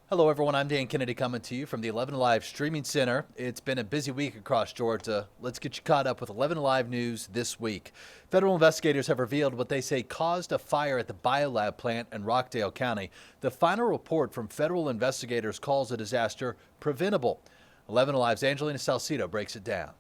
Hello, everyone. I'm Dan Kennedy coming to you from the 11Alive Streaming Center. It's been a busy week across Georgia. Let's get you caught up with 11Alive news this week. Federal investigators have revealed what they say caused a fire at the biolab plant in Rockdale County. The final report from federal investigators calls the disaster preventable. 11Alive's Angelina Salcido breaks it down.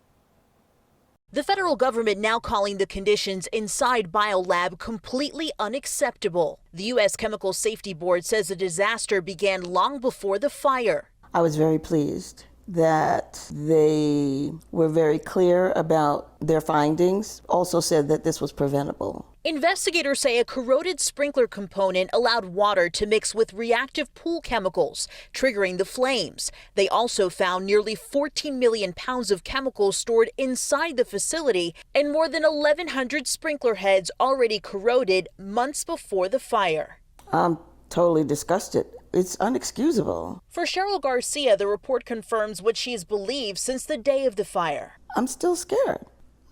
The federal government now calling the conditions inside biolab completely unacceptable. The U.S. Chemical Safety Board says the disaster began long before the fire. I was very pleased that they were very clear about their findings, also said that this was preventable. Investigators say a corroded sprinkler component allowed water to mix with reactive pool chemicals, triggering the flames. They also found nearly 14 million pounds of chemicals stored inside the facility and more than 1,100 sprinkler heads already corroded months before the fire. I'm totally disgusted. It's unexcusable. For Cheryl Garcia, the report confirms what she's believed since the day of the fire. I'm still scared.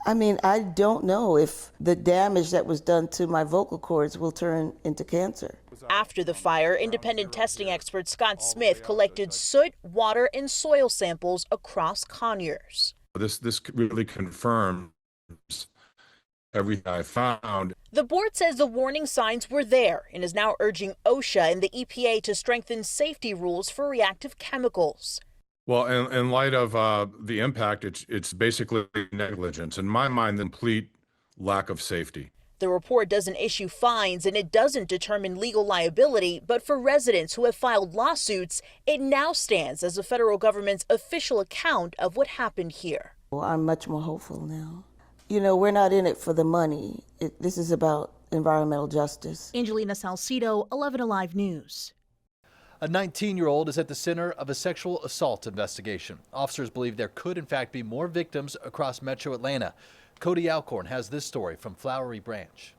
I mean, I don't know if the damage that was done to my vocal cords will turn into cancer. After the fire, independent testing expert Scott Smith collected soot, water, and soil samples across Conyers. This really confirms everything I found. The board says the warning signs were there and is now urging OSHA and the EPA to strengthen safety rules for reactive chemicals. Well, in light of the impact, it's basically negligence. In my mind, the complete lack of safety. The report doesn't issue fines and it doesn't determine legal liability, but for residents who have filed lawsuits, it now stands as the federal government's official account of what happened here. Well, I'm much more hopeful now. You know, we're not in it for the money. This is about environmental justice. Angelina Salcido, 11Alive News. A 19-year-old is at the center of a sexual assault investigation. Officers believe there could, in fact, be more victims across metro Atlanta. Cody Alcorn has this story from Flowery Branch.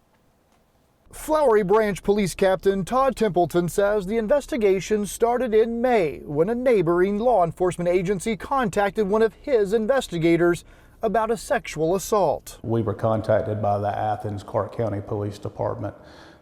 Flowery Branch Police Captain Todd Templeton says the investigation started in May when a neighboring law enforcement agency contacted one of his investigators about a sexual assault. We were contacted by the Athens Clark County Police Department.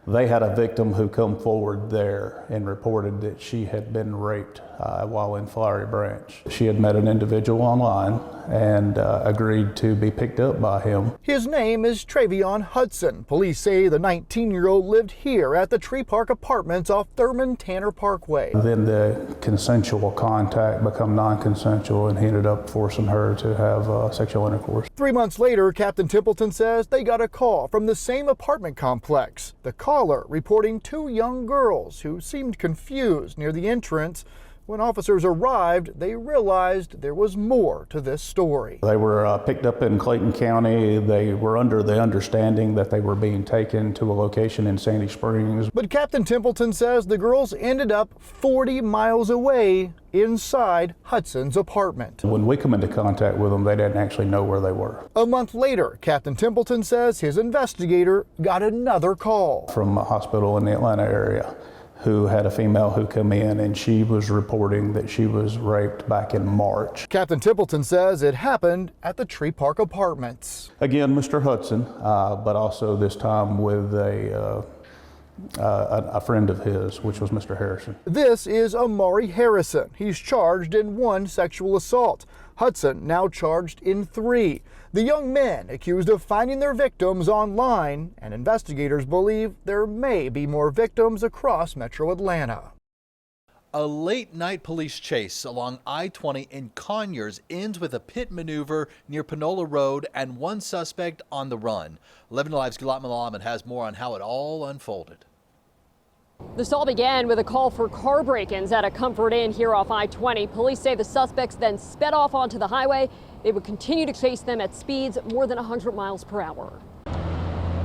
They had a victim who come forward there and reported that she had been raped while in Flowery Branch. She had met an individual online and agreed to be picked up by him. His name is Travion Hudson. Police say the 19-year-old lived here at the Tree Park Apartments off Thurman Tanner Parkway. Then the consensual contact became non-consensual and he ended up forcing her to have sexual intercourse. 3 months later, Captain Templeton says they got a call from the same apartment complex. The caller reporting two young girls who seemed confused near the entrance. When officers arrived, they realized there was more to this story. They were picked up in Clayton County. They were under the understanding that they were being taken to a location in Sandy Springs. But Captain Templeton says the girls ended up 40 miles away inside Hudson's apartment. When we come into contact with them, they didn't actually know where they were. A month later, Captain Templeton says his investigator got another call from a hospital in the Atlanta area who had a female who come in and she was reporting that she was raped back in March. Captain Templeton says it happened at the Tree Park Apartments. Again, Mr. Hudson, but also this time with a friend of his, which was Mr. Harrison. This is Amari Harrison. He's charged in 1 sexual assault. Hudson now charged in 3. The young men accused of finding their victims online, and investigators believe there may be more victims across metro Atlanta. A late-night police chase along I-20 in Conyers ends with a pit maneuver near Panola Road and one suspect on the run. 11Alive's Gulat Malaman has more on how it all unfolded. This all began with a call for car break-ins at a Comfort Inn here off I-20. Police say the suspects then sped off onto the highway. They would continue to chase them at speeds more than 100 miles per hour.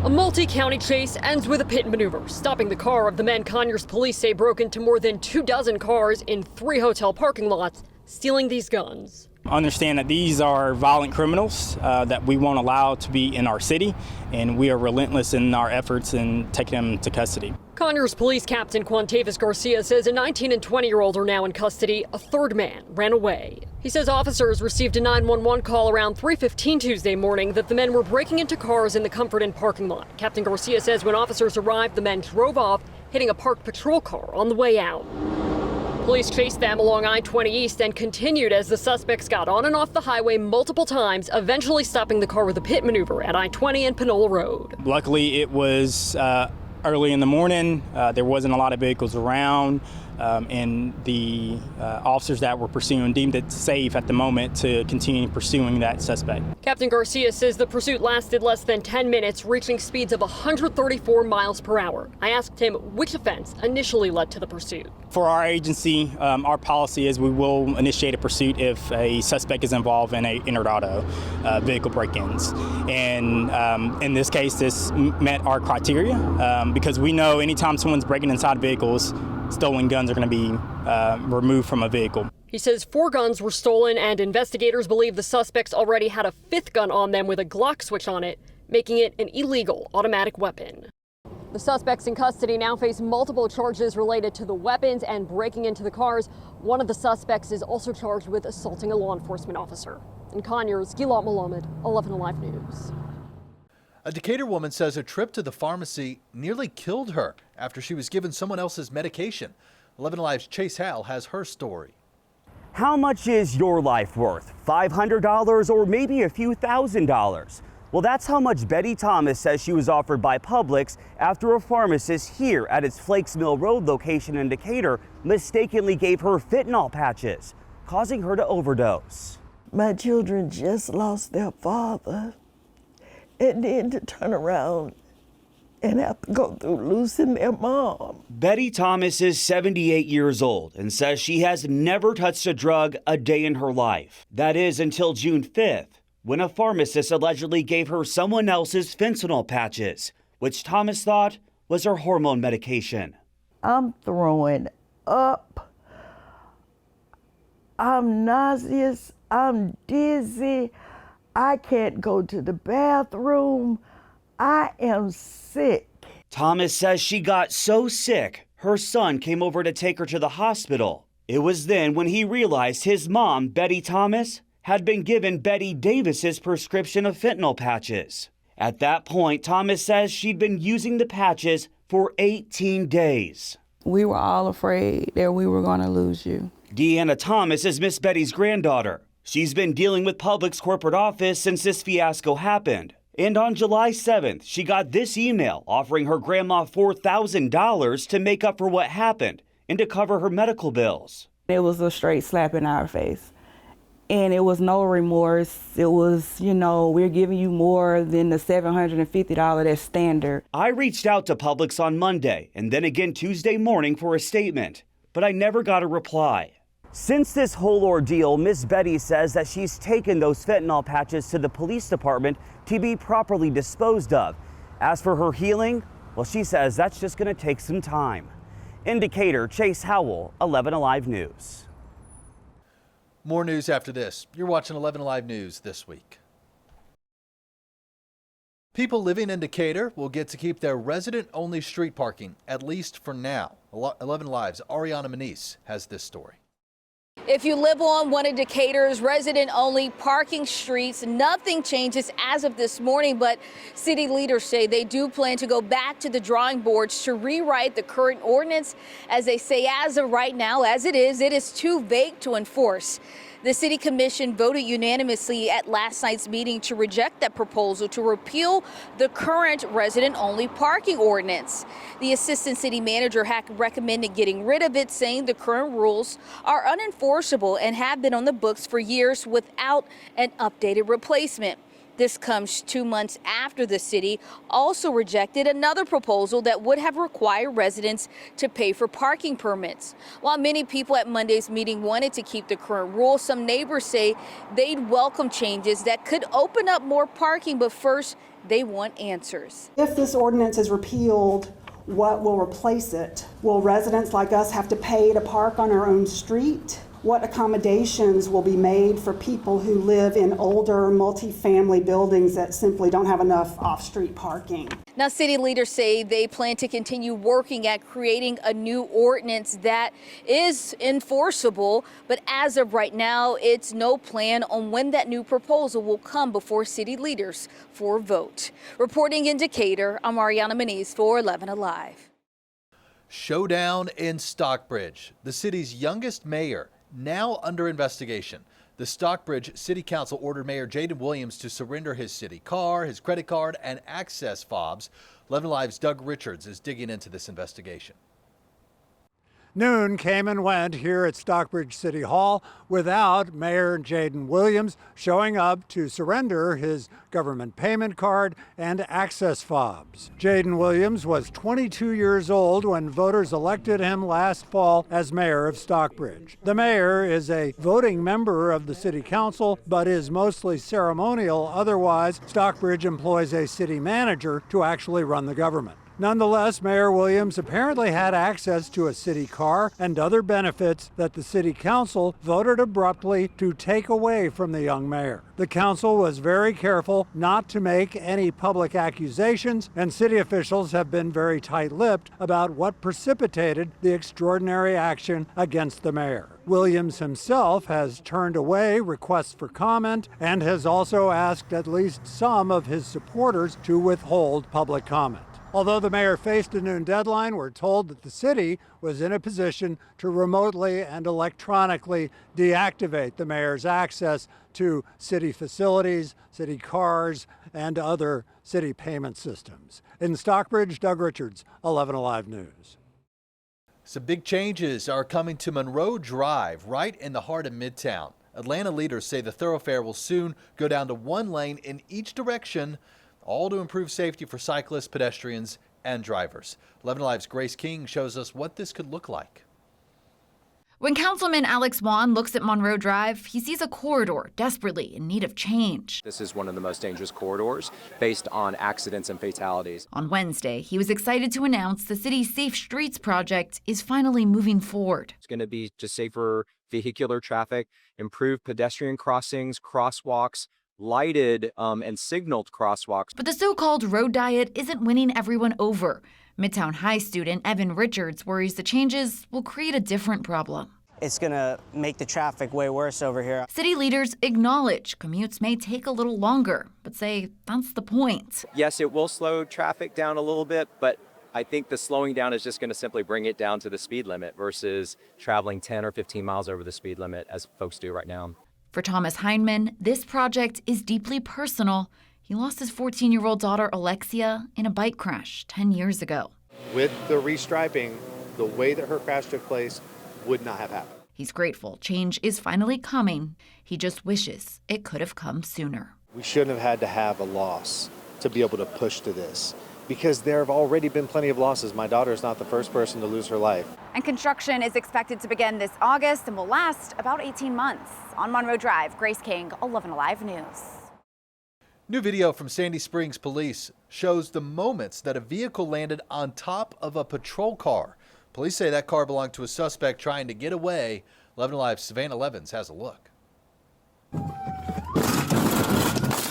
A multi-county chase ends with a pit maneuver, stopping the car of the men Conyers police say broke into more than 24 cars in 3 hotel parking lots, stealing these guns. Understand that these are violent criminals that we won't allow to be in our city, and we are relentless in our efforts in taking them to custody. Conyers Police Captain Quantavis Garcia says a 19 and 20-year-old are now in custody. A third man ran away. He says officers received a 911 call around 3:15 Tuesday morning that the men were breaking into cars in the Comfort Inn parking lot. Captain Garcia says when officers arrived, the men drove off, hitting a parked patrol car on the way out. Police chased them along I-20 East and continued as the suspects got on and off the highway multiple times, eventually stopping the car with a pit maneuver at I-20 and Panola Road. Luckily, it was early in the morning. There wasn't a lot of vehicles around, and the officers that were pursuing deemed it safe at the moment to continue pursuing that suspect. Captain Garcia says the pursuit lasted less than 10 minutes, reaching speeds of 134 miles per hour. I asked him which offense initially led to the pursuit. For our agency, our policy is we will initiate a pursuit if a suspect is involved in a injured auto vehicle break-ins. And in this case, this met our criteria because we know anytime someone's breaking inside vehicles, stolen guns are going to be removed from a vehicle. He says 4 guns were stolen, and investigators believe the suspects already had a 5th gun on them with a Glock switch on it, making it an illegal automatic weapon. The suspects in custody now face multiple charges related to the weapons and breaking into the cars. One of the suspects is also charged with assaulting a law enforcement officer. In Conyers, Gilad Malamed, 11Alive News. A Decatur woman says a trip to the pharmacy nearly killed her after she was given someone else's medication. 11Alive's Chase Howell has her story. How much is your life worth? $500 or maybe a few $1,000s? Well, that's how much Betty Thomas says she was offered by Publix after a pharmacist here at its Flakes Mill Road location in Decatur mistakenly gave her fentanyl patches, causing her to overdose. My children just lost their father, and then to turn around and have to go through losing their mom. Betty Thomas is 78 years old and says she has never touched a drug a day in her life. That is until June 5th, when a pharmacist allegedly gave her someone else's fentanyl patches, which Thomas thought was her hormone medication. I'm throwing up. I'm nauseous. I'm dizzy. I can't go to the bathroom. I am sick. Thomas says she got so sick, her son came over to take her to the hospital. It was then when he realized his mom, Betty Thomas, had been given Betty Davis's prescription of fentanyl patches. At that point, Thomas says she'd been using the patches for 18 days. We were all afraid that we were going to lose you. Deanna Thomas is Miss Betty's granddaughter. She's been dealing with Publix corporate office since this fiasco happened. And on July 7th, she got this email offering her grandma $4,000 to make up for what happened and to cover her medical bills. It was a straight slap in our face. And it was no remorse. It was, we're giving you more than the $750 that's standard. I reached out to Publix on Monday and then again Tuesday morning for a statement, but I never got a reply. Since this whole ordeal, Miss Betty says that she's taken those fentanyl patches to the police department to be properly disposed of. As for her healing, well, she says that's just going to take some time. In Decatur, Chase Howell, 11Alive News. More news after this. You're watching 11Alive News this week. People living in Decatur will get to keep their resident-only street parking, at least for now. 11Alive's Ariana Maniz has this story. If you live on one of Decatur's resident-only parking streets, nothing changes as of this morning, but city leaders say they do plan to go back to the drawing boards to rewrite the current ordinance. As they say, as of right now, as it is too vague to enforce. The city commission voted unanimously at last night's meeting to reject that proposal to repeal the current resident-only parking ordinance. The assistant city manager had recommended getting rid of it, saying the current rules are unenforceable and have been on the books for years without an updated replacement. This comes 2 months after the city also rejected another proposal that would have required residents to pay for parking permits. While many people at Monday's meeting wanted to keep the current rule, some neighbors say they'd welcome changes that could open up more parking, but first they want answers. If this ordinance is repealed, what will replace it? Will residents like us have to pay to park on our own street? What accommodations will be made for people who live in older multifamily buildings that simply don't have enough off-street parking? Now, city leaders say they plan to continue working at creating a new ordinance that is enforceable, but as of right now, it's no plan on when that new proposal will come before city leaders for a vote. Reporting in Decatur, I'm Ariana Maniz for 11Alive. Showdown in Stockbridge. The city's youngest mayor now under investigation. The Stockbridge City Council ordered Mayor Jaden Williams to surrender his city car, his credit card, and access fobs. 11Alive's Doug Richards is digging into this investigation. Noon came and went here at Stockbridge City Hall without Mayor Jaden Williams showing up to surrender his government payment card and access fobs. Jaden Williams was 22 years old when voters elected him last fall as mayor of Stockbridge. The mayor is a voting member of the city council, but is mostly ceremonial. Otherwise, Stockbridge employs a city manager to actually run the government. Nonetheless, Mayor Williams apparently had access to a city car and other benefits that the city council voted abruptly to take away from the young mayor. The council was very careful not to make any public accusations, and city officials have been very tight-lipped about what precipitated the extraordinary action against the mayor. Williams himself has turned away requests for comment and has also asked at least some of his supporters to withhold public comment. Although the mayor faced a noon deadline, we're told that the city was in a position to remotely and electronically deactivate the mayor's access to city facilities, city cars, and other city payment systems. In Stockbridge, Doug Richards, 11Alive News. Some big changes are coming to Monroe Drive, right in the heart of Midtown. Atlanta leaders say the thoroughfare will soon go down to one lane in each direction, all to improve safety for cyclists, pedestrians, and drivers. 11Alive's Grace King shows us what this could look like. When Councilman Alex Wan looks at Monroe Drive, he sees a corridor desperately in need of change. This is one of the most dangerous corridors based on accidents and fatalities. On Wednesday, he was excited to announce the city's Safe Streets project is finally moving forward. It's going to be just safer vehicular traffic, improved pedestrian crossings, crosswalks, lighted and signaled crosswalks. But the so-called road diet isn't winning everyone over. Midtown High student Evan Richards worries the changes will create a different problem. It's going to make the traffic way worse over here. City leaders acknowledge commutes may take a little longer, but say that's the point. Yes, it will slow traffic down a little bit, but I think the slowing down is just going to simply bring it down to the speed limit versus traveling 10 or 15 miles over the speed limit as folks do right now. For Thomas Heineman, this project is deeply personal. He lost his 14-year-old daughter, Alexia, in a bike crash 10 years ago. With the restriping, the way that her crash took place would not have happened. He's grateful change is finally coming. He just wishes it could have come sooner. We shouldn't have had to have a loss to be able to push to this, because there have already been plenty of losses. My daughter is not the first person to lose her life. And construction is expected to begin this August and will last about 18 months. On Monroe Drive, Grace King, 11Alive News. New video from Sandy Springs Police shows the moments that a vehicle landed on top of a patrol car. Police say that car belonged to a suspect trying to get away. 11Alive's Savannah Levins has a look.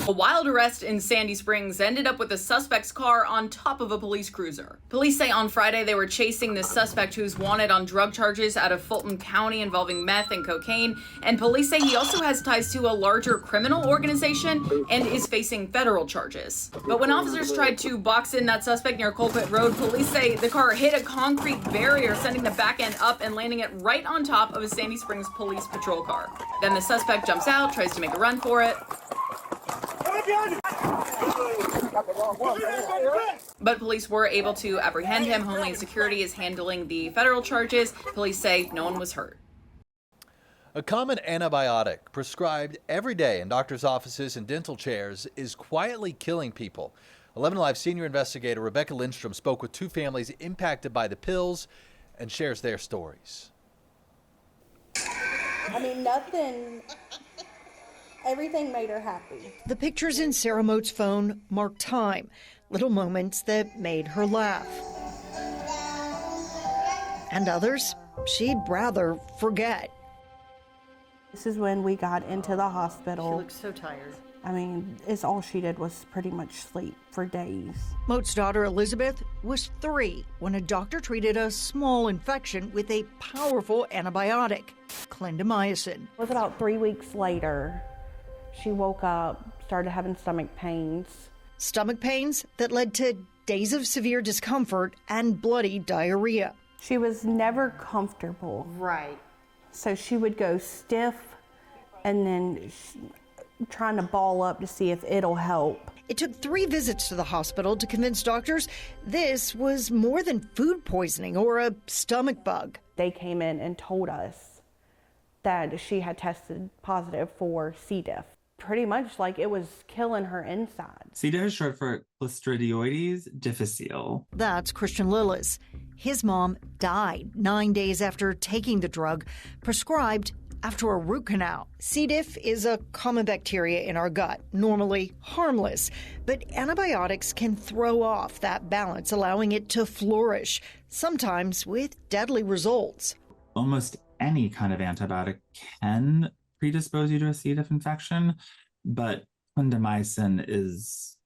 A wild arrest in Sandy Springs ended up with a suspect's car on top of a police cruiser. Police say on Friday they were chasing this suspect who's wanted on drug charges out of Fulton County involving meth and cocaine. And police say he also has ties to a larger criminal organization and is facing federal charges. But when officers tried to box in that suspect near Colquitt Road, police say the car hit a concrete barrier, sending the back end up and landing it right on top of a Sandy Springs police patrol car. Then the suspect jumps out, tries to make a run for it. But police were able to apprehend him. Homeland Security is handling the federal charges. Police say no one was hurt. A common antibiotic prescribed every day in doctors' offices and dental chairs is quietly killing people. 11Alive senior investigator Rebecca Lindstrom spoke with two families impacted by the pills and shares their stories. Everything made her happy. The pictures in Sarah Moat's phone mark time, little moments that made her laugh. And others she'd rather forget. This is when we got into the hospital. She looks so tired. I mean, it's all she did was pretty much sleep for days. Moat's daughter Elizabeth was 3 when a doctor treated a small infection with a powerful antibiotic, clindamycin. It was about 3 weeks later. She woke up, started having stomach pains. Stomach pains that led to days of severe discomfort and bloody diarrhea. She was never comfortable. Right. So she would go stiff and then trying to ball up to see if it'll help. It took 3 visits to the hospital to convince doctors this was more than food poisoning or a stomach bug. They came in and told us that she had tested positive for C. diff. Pretty much like it was killing her inside. C. diff is short for Clostridioides difficile. That's Christian Lillis. His mom died 9 days after taking the drug prescribed after a root canal. C. diff is a common bacteria in our gut, normally harmless, but antibiotics can throw off that balance, allowing it to flourish, sometimes with deadly results. Almost any kind of antibiotic can predispose you to a C. diff infection, but clindamycin is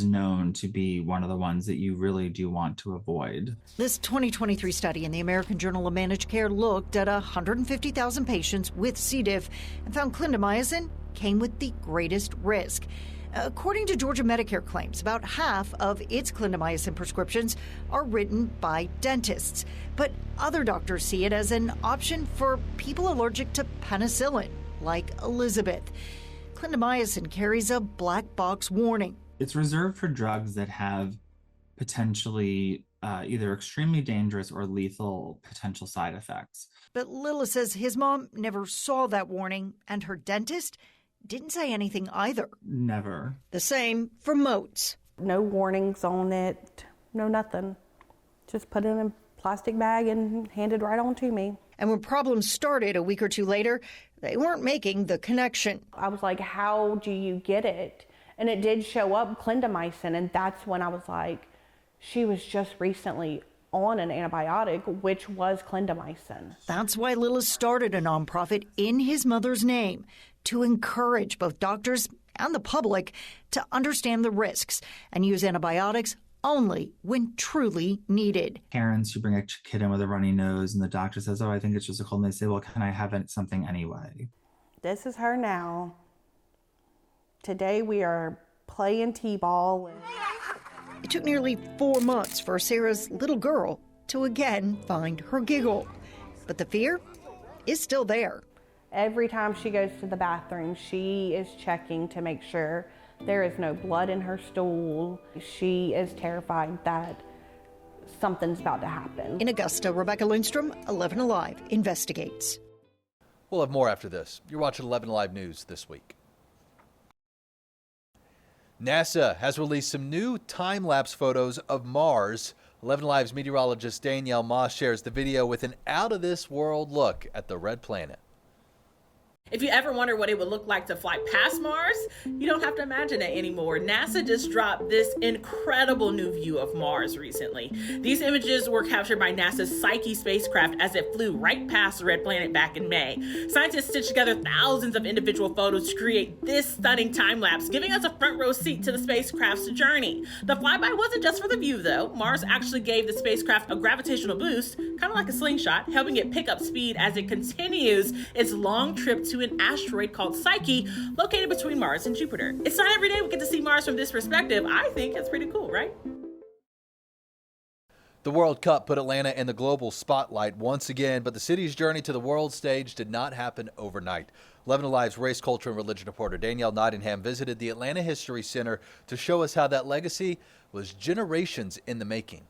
known to be one of the ones that you really do want to avoid. This 2023 study in the American Journal of Managed Care looked at 150,000 patients with C. diff and found clindamycin came with the greatest risk. According to Georgia Medicare claims, about half of its clindamycin prescriptions are written by dentists, but other doctors see it as an option for people allergic to penicillin, like Elizabeth. Clindamycin carries a black box warning. It's reserved for drugs that have potentially either extremely dangerous or lethal potential side effects. But Lila says his mom never saw that warning, and her dentist didn't say anything either. Never. The same for Moats. No warnings on it, no nothing. Just put it in a plastic bag and handed right on to me. And when problems started a week or 2 later, they weren't making the connection. I was like, how do you get it? And it did show up, clindamycin, and that's when I was like, she was just recently on an antibiotic, which was clindamycin. That's why Lila started a nonprofit in his mother's name to encourage both doctors and the public to understand the risks and use antibiotics only when truly needed. Parents, you bring a kid in with a runny nose and the doctor says, oh, I think it's just a cold. And they say, well, can I have something anyway? This is her now. Today we are playing t-ball. It took nearly 4 months for Sarah's little girl to again find her giggle. But the fear is still there. Every time she goes to the bathroom, she is checking to make sure there is no blood in her stool. She is terrified that something's about to happen. In Augusta, Rebecca Lindstrom, 11Alive investigates. We'll have more after this. You're watching 11Alive News this week. NASA has released some new time-lapse photos of Mars. 11Alive's meteorologist Danielle Moss shares the video with an out-of-this-world look at the red planet. If you ever wonder what it would look like to fly past Mars, you don't have to imagine it anymore. NASA just dropped this incredible new view of Mars recently. These images were captured by NASA's Psyche spacecraft as it flew right past the red planet back in May. Scientists stitched together thousands of individual photos to create this stunning time lapse, giving us a front row seat to the spacecraft's journey. The flyby wasn't just for the view, though. Mars actually gave the spacecraft a gravitational boost, kind of like a slingshot, helping it pick up speed as it continues its long trip to an asteroid called Psyche, located between Mars and Jupiter. It's not every day we get to see Mars from this perspective. I think it's pretty cool, right? The World Cup put Atlanta in the global spotlight once again, but the city's journey to the world stage did not happen overnight. 11Alive's race, culture, and religion reporter Danielle Nottingham visited the Atlanta History Center to show us how that legacy was generations in the making.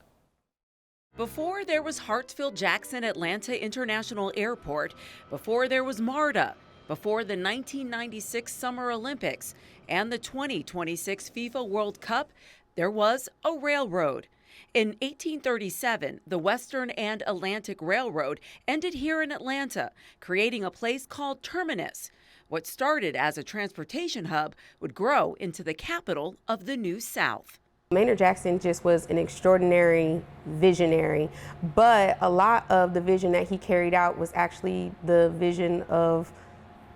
Before there was Hartsfield-Jackson Atlanta International Airport, before there was MARTA, before the 1996 Summer Olympics and the 2026 FIFA World Cup, there was a railroad. In 1837, the Western and Atlantic Railroad ended here in Atlanta, creating a place called Terminus. What started as a transportation hub would grow into the capital of the New South. Maynard Jackson just was an extraordinary visionary, but a lot of the vision that he carried out was actually the vision of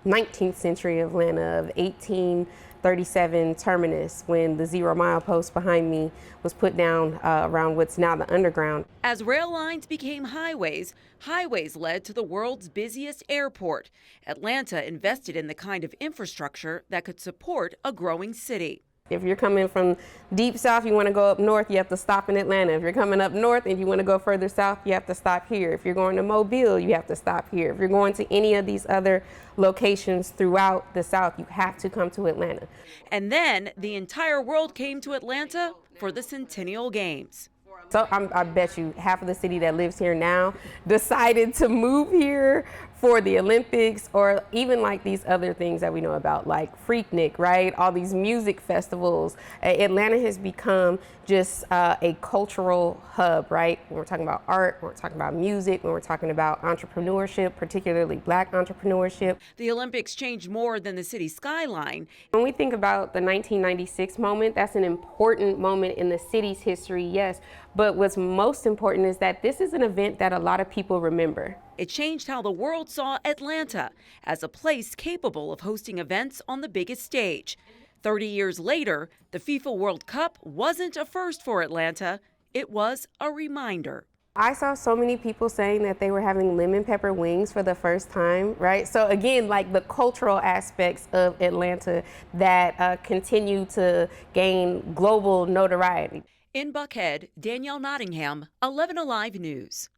19th century Atlanta, of 1837 Terminus, when the 0 mile post behind me was put down around what's now the underground. As rail lines became highways, highways led to the world's busiest airport. Atlanta invested in the kind of infrastructure that could support a growing city. If you're coming from deep south, you want to go up north, you have to stop in Atlanta. If you're coming up north and you want to go further south, you have to stop here. If you're going to Mobile, you have to stop here. If you're going to any of these other locations throughout the south, you have to come to Atlanta. And then the entire world came to Atlanta for the Centennial Games. So I bet you half of the city that lives here now decided to move here for the Olympics, or even like these other things that we know about, like Freaknik, right? All these music festivals. Atlanta has become just a cultural hub, right? When we're talking about art, when we're talking about music, when we're talking about entrepreneurship, particularly Black entrepreneurship. The Olympics changed more than the city skyline. When we think about the 1996 moment, that's an important moment in the city's history, yes. But what's most important is that this is an event that a lot of people remember. It changed how the world saw Atlanta as a place capable of hosting events on the biggest stage. 30 years later, the FIFA World Cup wasn't a first for Atlanta. It was a reminder. I saw so many people saying that they were having lemon pepper wings for the first time, right? So again, like the cultural aspects of Atlanta that continue to gain global notoriety. In Buckhead, Danielle Nottingham, 11Alive News.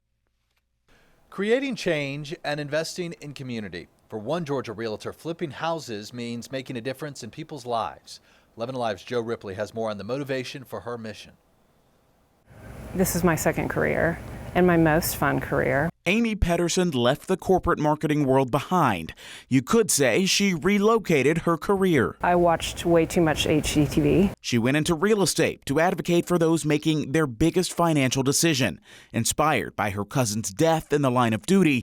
Creating change and investing in community. For one Georgia realtor, flipping houses means making a difference in people's lives. 11Alive's Joe Ripley has more on the motivation for her mission. This is my second career and my most fun career. Amy Pedersen left the corporate marketing world behind. You could say she relocated her career. I watched way too much HGTV. She went into real estate to advocate for those making their biggest financial decision, inspired by her cousin's death in the line of duty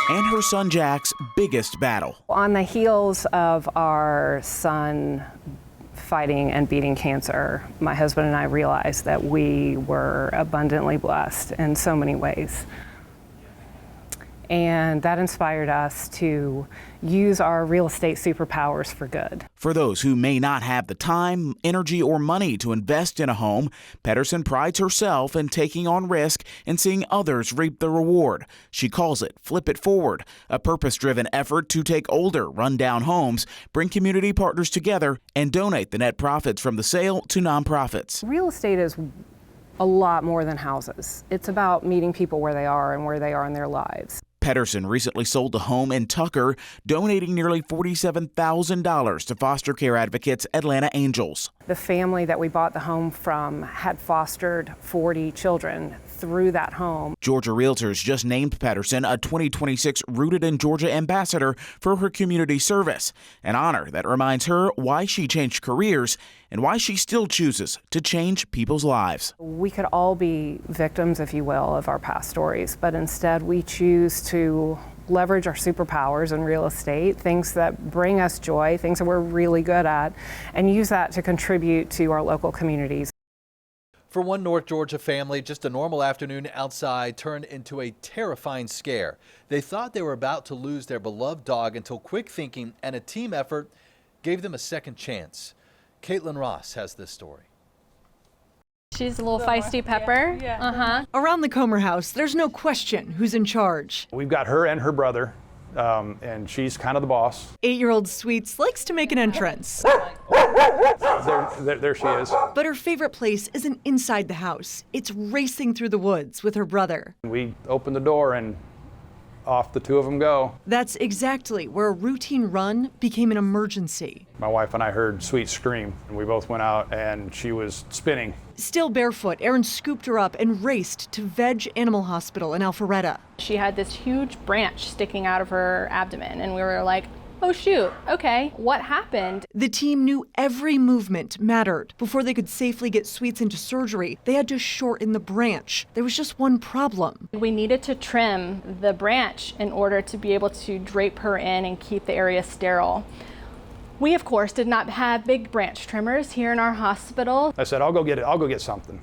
and her son Jack's biggest battle. On the heels of our son fighting and beating cancer, my husband and I realized that we were abundantly blessed in so many ways. And that inspired us to use our real estate superpowers for good. For those who may not have the time, energy, or money to invest in a home, Pedersen prides herself in taking on risk and seeing others reap the reward. She calls it Flip It Forward, a purpose-driven effort to take older, run-down homes, bring community partners together, and donate the net profits from the sale to nonprofits. Real estate is a lot more than houses. It's about meeting people where they are and where they are in their lives. Pedersen recently sold a home in Tucker, donating nearly $47,000 to foster care advocates Atlanta Angels. The family that we bought the home from had fostered 40 children through that home. Georgia Realtors just named Pedersen a 2026 Rooted in Georgia ambassador for her community service, an honor that reminds her why she changed careers and why she still chooses to change people's lives. We could all be victims, if you will, of our past stories, but instead we choose to leverage our superpowers in real estate, things that bring us joy, things that we're really good at, and use that to contribute to our local communities. For one North Georgia family, just a normal afternoon outside turned into a terrifying scare. They thought they were about to lose their beloved dog until quick thinking and a team effort gave them a second chance. Caitlin Ross has this story. She's a little feisty pepper. Yeah. Around the Comer house, there's no question who's in charge. We've got her and her brother, and she's kind of the boss. 8-year-old Sweets likes to make an entrance. There she is. But her favorite place isn't inside the house. It's racing through the woods with her brother. We open the door and off the two of them go. That's exactly where a routine run became an emergency. My wife and I heard Sweet scream, and we both went out, and she was spinning. Still barefoot, Erin scooped her up and raced to Veg Animal Hospital in Alpharetta. She had this huge branch sticking out of her abdomen, and we were like, oh shoot, okay, what happened? The team knew every movement mattered. Before they could safely get Sweets into surgery, they had to shorten the branch. There was just one problem. We needed to trim the branch in order to be able to drape her in and keep the area sterile. We, of course, did not have big branch trimmers here in our hospital. I said, I'll go get it. I'll go get something.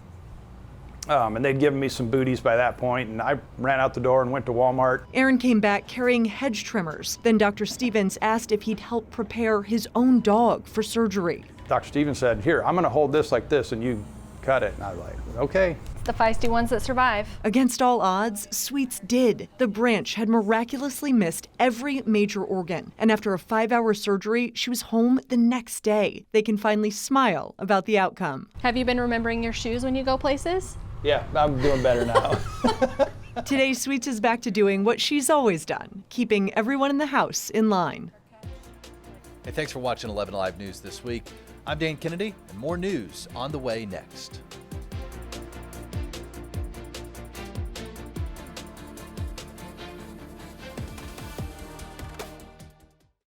And they'd given me some booties by that point, and I ran out the door and went to Walmart. Aaron came back carrying hedge trimmers. Then Dr. Stevens asked if he'd help prepare his own dog for surgery. Dr. Stevens said, here, I'm going to hold this like this, and you cut it. And I was like, okay. It's the feisty ones that survive. Against all odds, Sweets did. The branch had miraculously missed every major organ. And after a 5-hour surgery, she was home the next day. They can finally smile about the outcome. Have you been remembering your shoes when you go places? Yeah, I'm doing better now. Today, Sweets is back to doing what she's always done, keeping everyone in the house in line. Hey, thanks for watching 11 Alive News this week. I'm Dan Kennedy, and more news on the way next.